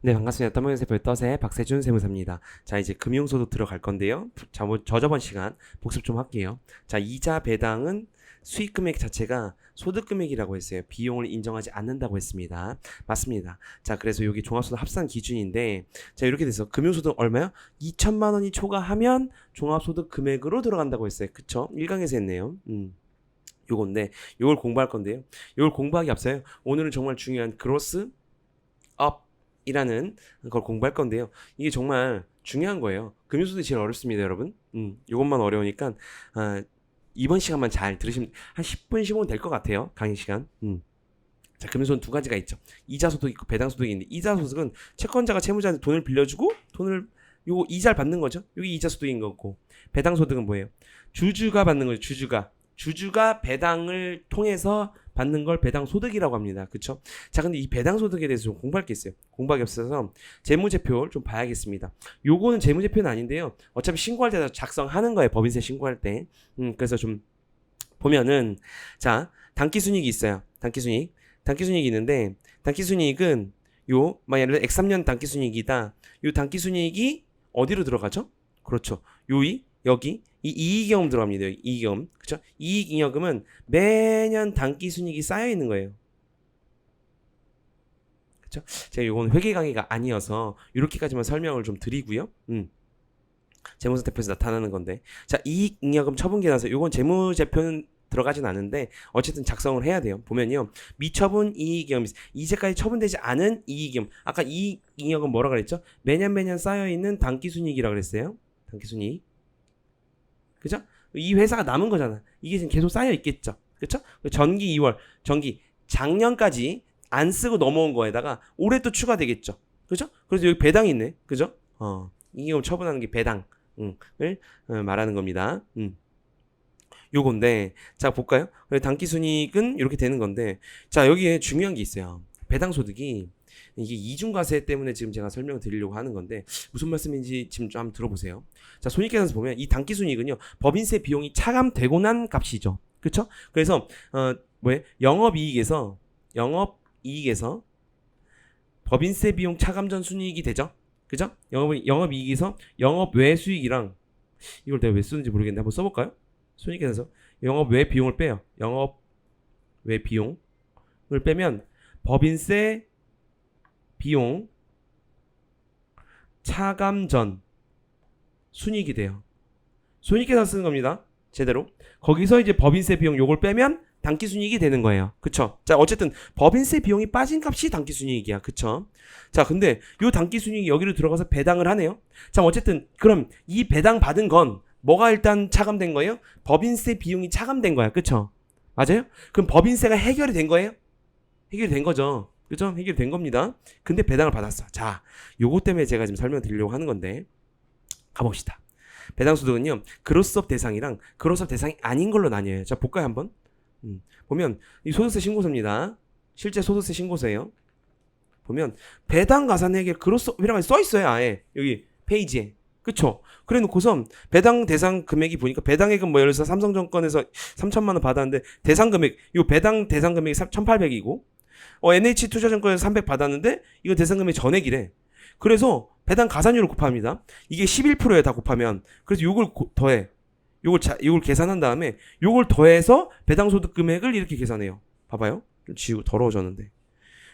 네, 반갑습니다. 떠먹여세포의 떠세 박세준 세무사입니다. 자, 이제 금융소득 들어갈 건데요. 저번 시간 복습 좀 할게요. 자, 이자 배당은 수익 금액 자체가 소득 금액이라고 했어요. 비용을 인정하지 않는다고 했습니다. 맞습니다. 자, 그래서 여기 종합소득 합산 기준인데, 자, 이렇게 돼서 금융소득 얼마요? 2천만 원이 초과하면 종합소득 금액으로 들어간다고 했어요. 그쵸? 1강에서 했네요. 요건데, 요걸 공부할 건데요. 요걸 공부하기 앞서요. 오늘은 정말 중요한 그로스 업 이라는 걸 공부할 건데요. 이게 정말 중요한 거예요. 금융소득이 제일 어렵습니다, 여러분. 요것만 어려우니까 이번 시간만 잘 들으시면 한 10분, 15분 될 것 같아요. 강의 시간. 자, 금융소득은 두 가지가 있죠. 이자소득 있고 배당소득이 있는데 이자소득은 채권자가 채무자한테 돈을 빌려주고 요거 이자를 받는 거죠. 여기 이자소득인 거고 배당소득은 뭐예요? 주주가 받는 거죠. 주주가 배당을 통해서 받는 걸 배당소득이라고 합니다. 그쵸? 자, 근데 이 배당소득에 대해서 좀 공부할 게 있어요. 공부하기 앞서서 재무제표를 좀 봐야겠습니다. 요거는 재무제표는 아닌데요. 어차피 신고할 때 작성하는 거예요. 법인세 신고할 때. 그래서 좀 보면은, 자, 단기순이익이 있어요. 단기순이익이 있는데, 단기순이익은 만약 예를 들어 X3년 단기순이익이다. 요 단기순이익이 어디로 들어가죠? 그렇죠. 여기 이 이익잉여금 들어갑니다. 이익잉여금. 그쵸? 이익잉여금은 매년 단기순이익이 쌓여 있는 거예요. 그쵸? 제가 요건 회계 강의가 아니어서 이렇게까지만 설명을 좀 드리고요. 재무상태표에서 나타나는 건데. 자, 이익잉여금 처분계산서. 요건 재무제표는 들어가진 않은데 어쨌든 작성을 해야 돼요. 보면요. 미처분 이익잉여금 이제까지 처분되지 않은 이익잉여금. 아까 이익잉여금 뭐라 그랬죠? 매년 쌓여 있는 단기순이익이라고 그랬어요. 단기순이익. 그죠? 이 회사가 남은 거잖아. 이게 지금 계속 쌓여 있겠죠. 그쵸? 전기 2월, 작년까지 안 쓰고 넘어온 거에다가 올해 또 추가되겠죠. 그죠? 그래서 여기 배당이 있네. 그죠? 이익잉여금 처분하는 게 배당을 말하는 겁니다. 요건데, 자, 볼까요? 단기순이익은 이렇게 되는 건데, 자, 여기에 중요한 게 있어요. 배당소득이 이게 이중과세 때문에 지금 제가 설명을 드리려고 하는 건데 무슨 말씀인지 지금 좀 한번 들어보세요. 자, 손익계산서 보면 이 단기순이익은요 법인세 비용이 차감되고 난 값이죠. 그렇죠? 그래서 영업이익에서 법인세 비용 차감 전 순이익이 되죠. 그죠? 영업이익에서 영업외 수익이랑 이걸 내가 왜 쓰는지 모르겠는데 한번 써볼까요? 손익계산서 영업외 비용을 빼요. 영업외 비용을 빼면 법인세 비용 차감 전 순이익이 돼요. 손익계산 쓰는 겁니다. 제대로. 거기서 이제 법인세 비용 요걸 빼면 단기순이익이 되는 거예요. 그쵸? 자, 어쨌든 법인세 비용이 빠진 값이 단기순이익이야. 그쵸? 자, 근데 요 단기순이익이 여기로 들어가서 배당을 하네요. 자, 어쨌든 그럼 이 배당 받은 건 뭐가 일단 차감된 거예요? 법인세 비용이 차감된 거야. 그쵸? 맞아요? 그럼 법인세가 해결이 된 거예요? 해결이 된 거죠. 그죠? 해결된 겁니다. 근데 배당을 받았어. 자, 요거 때문에 제가 지금 설명드리려고 하는 건데 가봅시다. 배당소득은요 그로스업 대상이랑 그로스업 대상이 아닌 걸로 나뉘어요. 자, 볼까요 한번? 보면 이 소득세 신고서입니다. 실제 소득세 신고서예요. 보면 배당 가산 해결 그로스업이라고 써 있어요. 아예 여기 페이지에. 그쵸? 그래 놓고서 배당 대상 금액이 보니까 배당액은 예를 들어서 삼성증권에서 3천만 원 받았는데 대상 금액 요 배당 대상 금액이 1,800이고 NH투자증권에서 300 받았는데 이거 대상금액 전액이래. 그래서 배당 가산율을 곱합니다. 이게 11%에 다 곱하면 그래서 요걸 더해. 요걸 계산한 다음에 요걸 더해서 배당소득 금액을 이렇게 계산해요. 봐봐요. 좀 지우고 더러워졌는데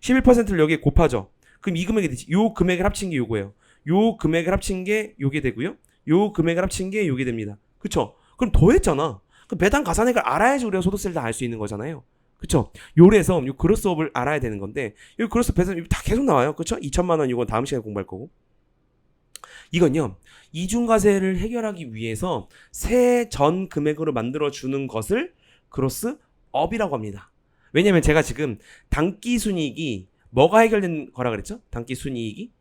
11%를 여기에 곱하죠. 그럼 이 금액이 되지. 요 금액을 합친 게 요거예요. 요 금액을 합친 게 요게 되고요. 요 금액을 합친 게 요게 됩니다. 그쵸? 그럼 더했잖아. 그럼 배당 가산액을 알아야지 우리가 소득세를 다 알 수 있는 거잖아요. 그쵸? 요래서 요 그로스업을 알아야 되는 건데 요 그로스업 배상 다 계속 나와요. 그쵸? 2천만 원 이건 다음 시간에 공부할 거고. 이건요. 이중과세를 해결하기 위해서 세 전 금액으로 만들어 주는 것을 그로스업이라고 합니다. 왜냐면 제가 지금 단기순이익이 뭐가 해결된 거라 그랬죠? 단기순이익이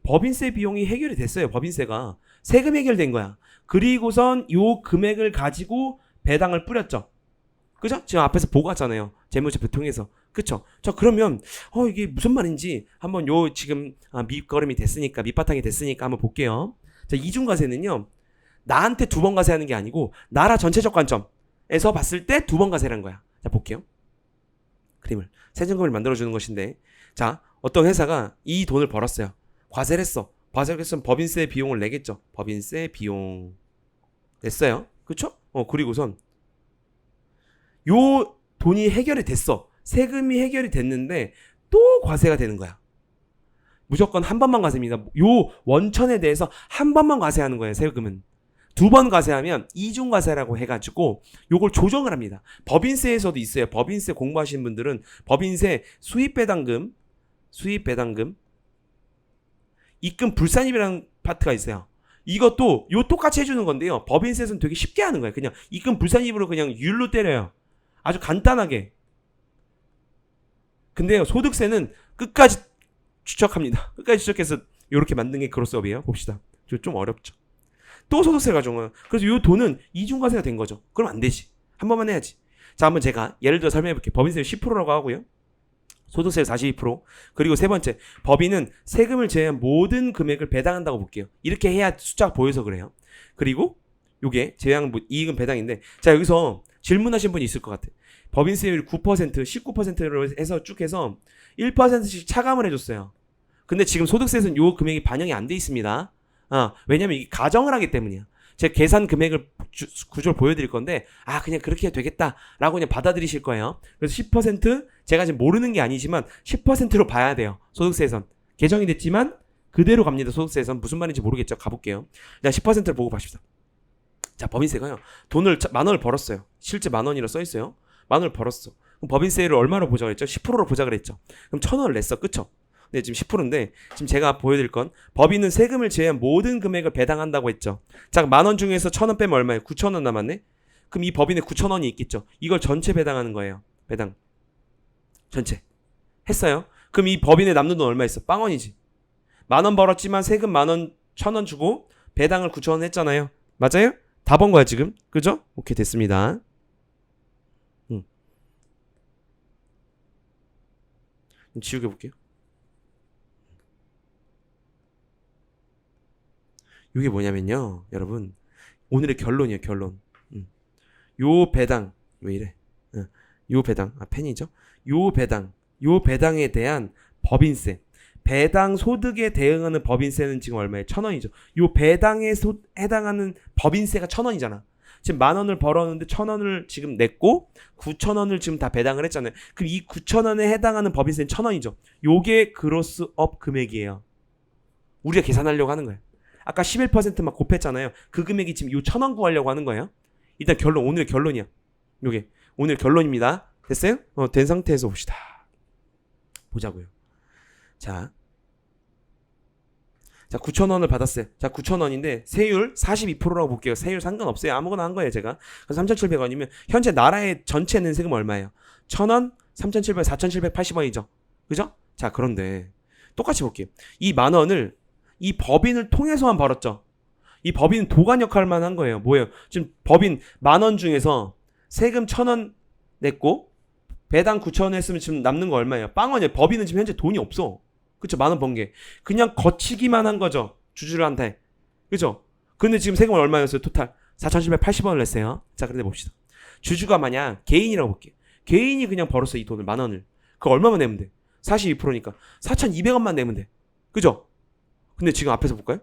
법인세 비용이 해결이 됐어요. 법인세가 세금 해결된 거야. 그리고선 요 금액을 가지고 배당을 뿌렸죠. 그죠? 지금 앞에서 보고 왔잖아요. 재무제표 통해서. 그쵸? 자, 그러면 이게 무슨 말인지 한번 요 지금 밑거름이 됐으니까 밑바탕이 됐으니까 한번 볼게요. 자, 이중과세는요. 나한테 두 번 과세하는 게 아니고 나라 전체적 관점에서 봤을 때 두 번 과세라는 거야. 자, 볼게요. 그림을 세전금을 만들어 주는 것인데 자, 어떤 회사가 이 돈을 벌었어요. 과세를 했어. 과세를 했으면 법인세 비용을 내겠죠. 법인세 비용 냈어요. 그쵸? 그리고선 요 돈이 해결이 됐어. 세금이 해결이 됐는데 또 과세가 되는 거야. 무조건 한 번만 과세입니다. 요 원천에 대해서 한 번만 과세하는 거예요. 세금은. 두 번 과세하면 이중과세라고 해가지고 요걸 조정을 합니다. 법인세에서도 있어요. 법인세 공부하시는 분들은 법인세 수입배당금, 입금 불산입이라는 파트가 있어요. 이것도 요 똑같이 해주는 건데요. 법인세에서는 되게 쉽게 하는 거예요. 그냥 입금 불산입으로 그냥 율로 때려요. 아주 간단하게. 근데요, 소득세는 끝까지 추적합니다. 끝까지 추적해서 요렇게 만든 게 그로스업이에요. 봅시다. 좀 어렵죠. 또 소득세 가져온 그래서 요 돈은 이중과세가 된 거죠. 그럼 안 되지. 한 번만 해야지. 자, 한번 제가 예를 들어 설명해 볼게요. 법인세 10%라고 하고요. 소득세 42%. 그리고 세 번째, 법인은 세금을 제외한 모든 금액을 배당한다고 볼게요. 이렇게 해야 숫자가 보여서 그래요. 그리고 요게 제외한 이익은 배당인데, 자, 여기서 질문하신 분이 있을 것 같아요. 법인세율 9%, 19%로 해서 쭉 해서 1%씩 차감을 해줬어요. 근데 지금 소득세에서는 요 금액이 반영이 안 돼 있습니다. 왜냐면 이게 가정을 하기 때문이야. 제가 계산 금액을 구조를 보여드릴 건데, 그냥 그렇게 해도 되겠다라고 그냥 받아들이실 거예요. 그래서 10% 제가 지금 모르는 게 아니지만 10%로 봐야 돼요. 소득세에선. 개정이 됐지만 그대로 갑니다. 소득세에선. 무슨 말인지 모르겠죠. 가볼게요. 자, 10%를 보고 봐십시다. 자, 법인세가요. 돈을 10,000원을 벌었어요. 실제 10,000원이라 써있어요. 10,000원을 벌었어. 그럼 법인세를 얼마로 보자 그랬죠? 10%로 보자 그랬죠. 그럼 1,000원을 냈어. 그쵸? 네, 지금 10%인데 지금 제가 보여드릴 건 법인은 세금을 제외한 모든 금액을 배당한다고 했죠. 자, 10,000원 중에서 1,000원 빼면 얼마예요? 9,000원 남았네. 그럼 이 법인에 9,000원이 있겠죠. 이걸 전체 배당하는 거예요. 배당 전체 했어요. 그럼 이 법인에 남는 돈 얼마 있어? 빵원이지. 10,000원 벌었지만 세금 10,000원 1,000원 주고 배당을 9,000원 했잖아요. 맞아요? 다 번 거야 지금. 그죠? 오케이, 됐습니다. 지우개 볼게요. 이게 뭐냐면요, 여러분, 오늘의 결론이에요. 결론. 요 배당 왜 이래? 요 배당, 펜이죠. 요 배당에 대한 법인세, 배당 소득에 대응하는 법인세는 지금 얼마예요? 1,000원이죠. 요 배당에 해당하는 법인세가 1,000원이잖아. 지금 10,000원을 벌었는데 1,000원을 지금 냈고 9,000원을 지금 다 배당을 했잖아요. 그럼 이 9,000원에 해당하는 법인세는 1,000원이죠. 요게 그로스업 금액이에요. 우리가 계산하려고 하는 거예요. 아까 11%만 곱했잖아요. 그 금액이 지금 요 1,000원 구하려고 하는 거예요. 일단 결론, 오늘의 결론이야. 요게 오늘 결론입니다. 됐어요? 된 상태에서 봅시다. 보자고요. 자, 9,000원을 받았어요. 자, 9,000원인데 세율 42%라고 볼게요. 세율 상관없어요. 아무거나 한 거예요, 제가. 그래서 3,700원이면 현재 나라의 전체 낸 세금 얼마예요? 1,000원, 3,700원, 4,780원이죠. 그죠? 자, 그런데 똑같이 볼게요. 이 10,000원을 이 법인을 통해서만 벌었죠. 이 법인은 도관 역할만 한 거예요. 뭐예요? 지금 법인 10,000원 중에서 세금 1,000원 냈고 배당 9,000원 했으면 지금 남는 거 얼마예요? 빵원이에요. 법인은 지금 현재 돈이 없어. 그쵸? 10,000원 번 게. 그냥 거치기만 한 거죠. 주주들한테. 그죠? 근데 지금 세금은 얼마였어요? 토탈 4,780원을 냈어요. 자, 그런데 봅시다. 주주가 만약 개인이라고 볼게요. 개인이 그냥 벌었어, 이 돈을 10,000원을. 그거 얼마만 내면 돼? 42%니까 4,200원만 내면 돼. 그죠? 근데 지금 앞에서 볼까요?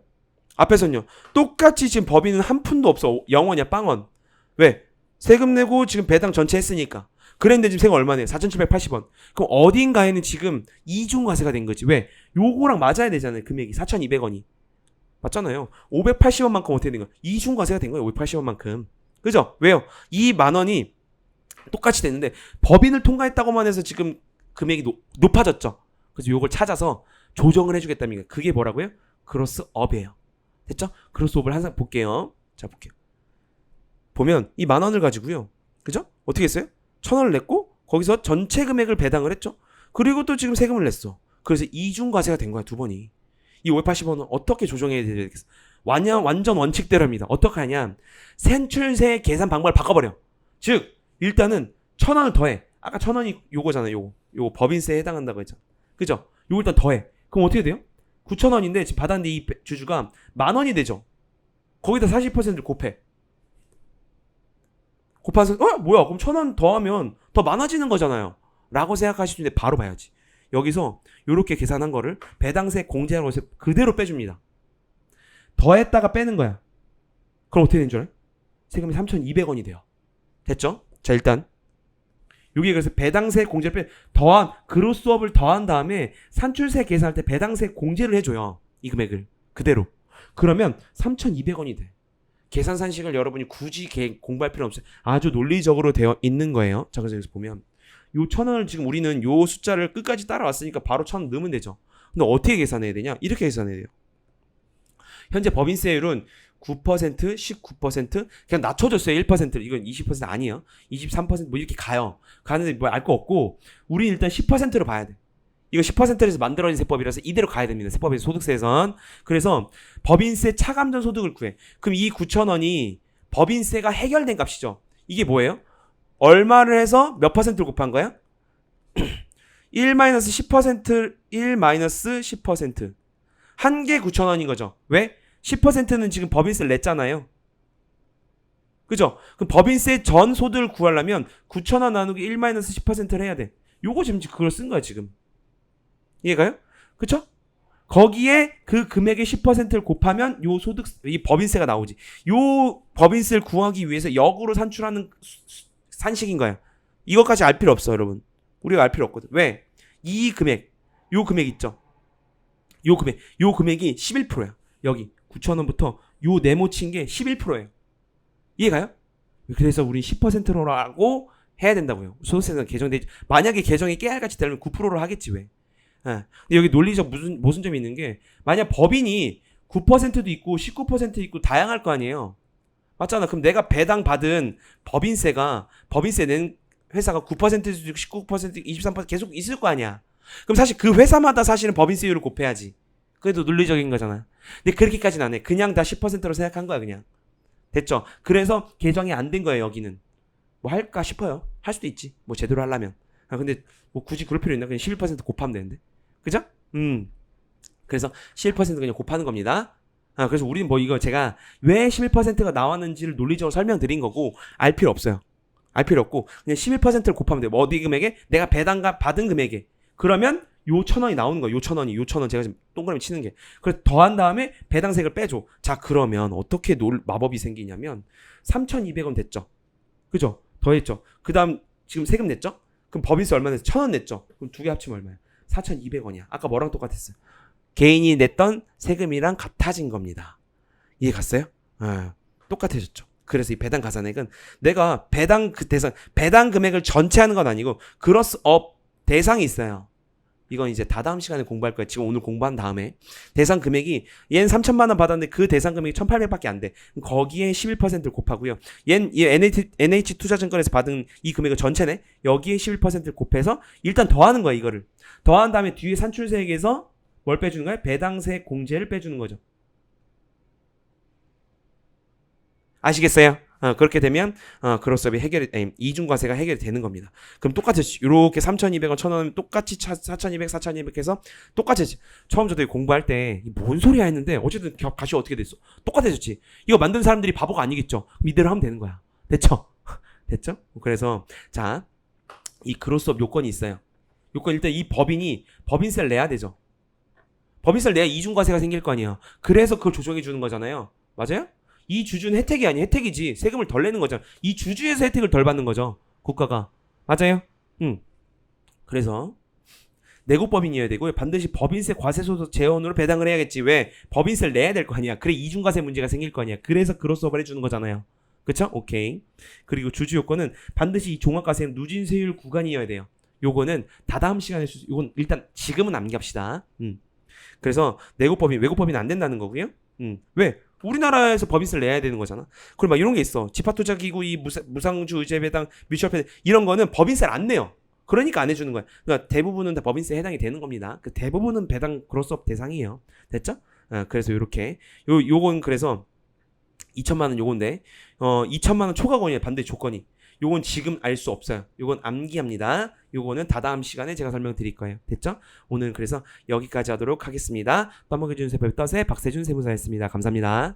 앞에서는요, 똑같이 지금 법인은 한 푼도 없어. 0원이야, 빵원. 왜? 세금 내고 지금 배당 전체 했으니까. 그랬는데 지금 세금 얼마네? 4,780원. 그럼 어딘가에는 지금 이중과세가 된 거지. 왜? 요거랑 맞아야 되잖아요. 금액이 4,200원이. 맞잖아요. 580원만큼 어떻게 된 거야? 이중과세가 된 거예요. 580원만큼. 그죠? 왜요? 이 10,000원이 똑같이 됐는데 법인을 통과했다고만 해서 지금 금액이 높아졌죠. 그래서 요걸 찾아서 조정을 해주겠답니다. 그게 뭐라고요? 크로스업이에요. 됐죠? 크로스업을 항상 볼게요. 자, 볼게요. 보면 이 10,000원을 가지고요. 그죠? 어떻게 했어요? 1,000원을 냈고 거기서 전체 금액을 배당을 했죠. 그리고 또 지금 세금을 냈어. 그래서 이중과세가 된 거야, 두 번이. 이 580원은 어떻게 조정해야 되겠어? 완전 원칙대로입니다. 어떻게 하냐? 산출세 계산 방법을 바꿔버려. 즉, 일단은 1,000원을 더해. 아까 1,000원이 요거잖아, 요거 법인세에 해당한다고 했잖아. 그죠? 요거 일단 더해. 그럼 어떻게 돼요? 9,000원인데 지금 받았는데 이 주주가 10,000원이 되죠. 거기다 40%를 곱해. 곱해서 뭐야? 그럼 1,000원 더하면 더 많아지는 거잖아요. 라고 생각하시는데 바로 봐야지. 여기서 요렇게 계산한 거를 배당세 공제하는 것에 그대로 빼줍니다. 더했다가 빼는 거야. 그럼 어떻게 되는 줄 알아요? 세금이 3,200원이 돼요. 됐죠? 자, 일단 여기 그래서 배당세 공제를 더한 그로스업을 더한 다음에 산출세 계산할 때 배당세 공제를 해줘요. 이 금액을 그대로. 그러면 3,200원이 돼. 계산 산식을 여러분이 굳이 공부할 필요 없어요. 아주 논리적으로 되어 있는 거예요. 자, 그래서 여기서 보면 요 1,000원을 지금 우리는 요 숫자를 끝까지 따라왔으니까 바로 1,000원 넣으면 되죠. 근데 어떻게 계산해야 되냐? 이렇게 계산해야 돼요. 현재 법인세율은 9%, 19%, 그냥 낮춰줬어요. 1%. 이건 20% 아니에요. 23%뭐 이렇게 가요. 가는데 뭐 알 거 없고, 우리 일단 10%로 봐야 돼. 이거 10%에서 만들어진 세법이라서 이대로 가야 됩니다. 세법에서 소득세에선. 그래서 법인세 차감전 소득을 구해. 그럼 이 9,000원이 법인세가 해결된 값이죠. 이게 뭐예요? 얼마를 해서 몇 퍼센트를 곱한 거야? 1-10%, 1-10%. 한 개 9,000원인 거죠. 왜? 10%는 지금 법인세를 냈잖아요. 그죠? 그럼 법인세 전 소득을 구하려면 9,000원 나누기 1-10%를 해야 돼. 요거 지금 그걸 쓴 거야, 지금. 이해가요? 그쵸? 거기에 그 금액의 10%를 곱하면 요 소득, 이 법인세가 나오지. 요 법인세를 구하기 위해서 역으로 산출하는 산식인 거야. 이것까지 알 필요 없어, 여러분. 우리가 알 필요 없거든. 왜? 이 금액, 요 금액 있죠? 요 금액이 11%야. 여기 9,000원부터 요 네모친 게 11%예요. 이해가요? 그래서 우리 10%라고 해야 된다고요. 소득세는 개정돼. 만약에 개정이 깨알같이 되려면 9%로 하겠지 왜? 근데 여기 논리적 모순점이 있는 게 만약 법인이 9%도 있고 19%도 있고 다양할 거 아니에요. 맞잖아. 그럼 내가 배당 받은 법인세 낸 회사가 9%도 있고 19%도 있고 23% 계속 있을 거 아니야. 그럼 사실 그 회사마다 사실은 법인세율을 곱해야지. 그래도 논리적인 거잖아. 근데 그렇게까지는 안 해. 그냥 다 10%로 생각한 거야 그냥. 됐죠? 그래서 개정이 안 된 거예요 여기는. 뭐 할까 싶어요. 할 수도 있지. 뭐 제대로 하려면. 근데 뭐 굳이 그럴 필요 있나? 그냥 11% 곱하면 되는데. 그죠? 그래서 11% 그냥 곱하는 겁니다. 그래서 우리는 뭐 이거 제가 왜 11%가 나왔는지를 논리적으로 설명드린 거고 알 필요 없어요. 알 필요 없고 그냥 11%를 곱하면 돼요. 어디 금액에? 내가 배당가 받은 금액에. 그러면 요 1,000원이 나오는 거야. 요 1,000원 제가 지금 동그라미 치는 게. 그래서 더한 다음에 배당세를 빼줘. 자, 그러면 어떻게 마법이 생기냐면 3,200원 됐죠. 그죠? 더했죠. 그 다음 지금 세금 냈죠? 그럼 법인세 얼마 냈어? 1,000원 냈죠? 그럼 두 개 합치면 얼마야? 4,200원이야. 아까 뭐랑 똑같았어요? 개인이 냈던 세금이랑 같아진 겁니다. 이해 갔어요? 똑같아졌죠. 그래서 이 배당 가산액은 내가 배당 금액을 전체 하는 건 아니고 그로스업 대상이 있어요. 이건 이제 다다음 시간에 공부할 거예요. 지금 오늘 공부한 다음에 대상 금액이 얘는 3,000만 원 받았는데 그 대상 금액이 1,800밖에 안 돼. 거기에 11%를 곱하고요. 얘는 NH 투자증권에서 받은 이 금액은 전체네. 여기에 11%를 곱해서 일단 더하는 거야 이거를. 더한 다음에 뒤에 산출세액에서 뭘 빼주는 거야? 배당세 공제를 빼주는 거죠. 아시겠어요? 그렇게 되면 그로스업이 이중과세가 해결이 되는 겁니다. 그럼 똑같이 이렇게 3,200원, 1,000원 똑같이 4,200, 4,200 해서 똑같이 처음 저도 공부할 때 뭔 소리야 했는데 어쨌든 값이 어떻게 됐어? 똑같아졌지. 이거 만든 사람들이 바보가 아니겠죠? 그럼 이대로 하면 되는 거야. 됐죠? 됐죠? 그래서 자, 이 그로스업 요건이 있어요. 요건 일단 이 법인이 법인세를 내야 되죠. 법인세를 내야 이중과세가 생길 거 아니야. 그래서 그걸 조정해 주는 거잖아요. 맞아요? 이 주주는 혜택이 아니 혜택이지. 세금을 덜 내는 거잖아. 이 주주에서 혜택을 덜 받는 거죠. 국가가. 맞아요? 그래서 내국법인이어야 되고 반드시 법인세 과세소득 재원으로 배당을 해야겠지. 왜? 법인세를 내야 될 거 아니야. 그래 이중과세 문제가 생길 거 아니야. 그래서 그로스업을 해주는 거잖아요. 그쵸? 오케이. 그리고 주주 요건은 반드시 이 종합과세 누진세율 구간이어야 돼요. 요거는 다다음 시간에 요건 일단 지금은 남깁시다. 그래서 내국법인 외국법인 안 된다는 거고요. 왜? 우리나라에서 법인세를 내야 되는 거잖아. 그리고 막 이런 게 있어. 집합투자기구 이 무상주 의제배당 뮤추얼펜 이런 거는 법인세를 안 내요. 그러니까 안 해주는 거야. 그러니까 대부분은 다 법인세에 해당이 되는 겁니다. 그 대부분은 배당 그로스업 대상이에요. 됐죠? 그래서 요렇게 요건 그래서 2천만 원 요건데 2천만 원 초과권이에요. 반드시 조건이. 요건 지금 알 수 없어요. 요건 암기합니다. 요거는 다다음 시간에 제가 설명드릴 거예요. 됐죠? 오늘 그래서 여기까지 하도록 하겠습니다. 떠먹여준 세법의 떡의 박세준 세무사였습니다. 감사합니다.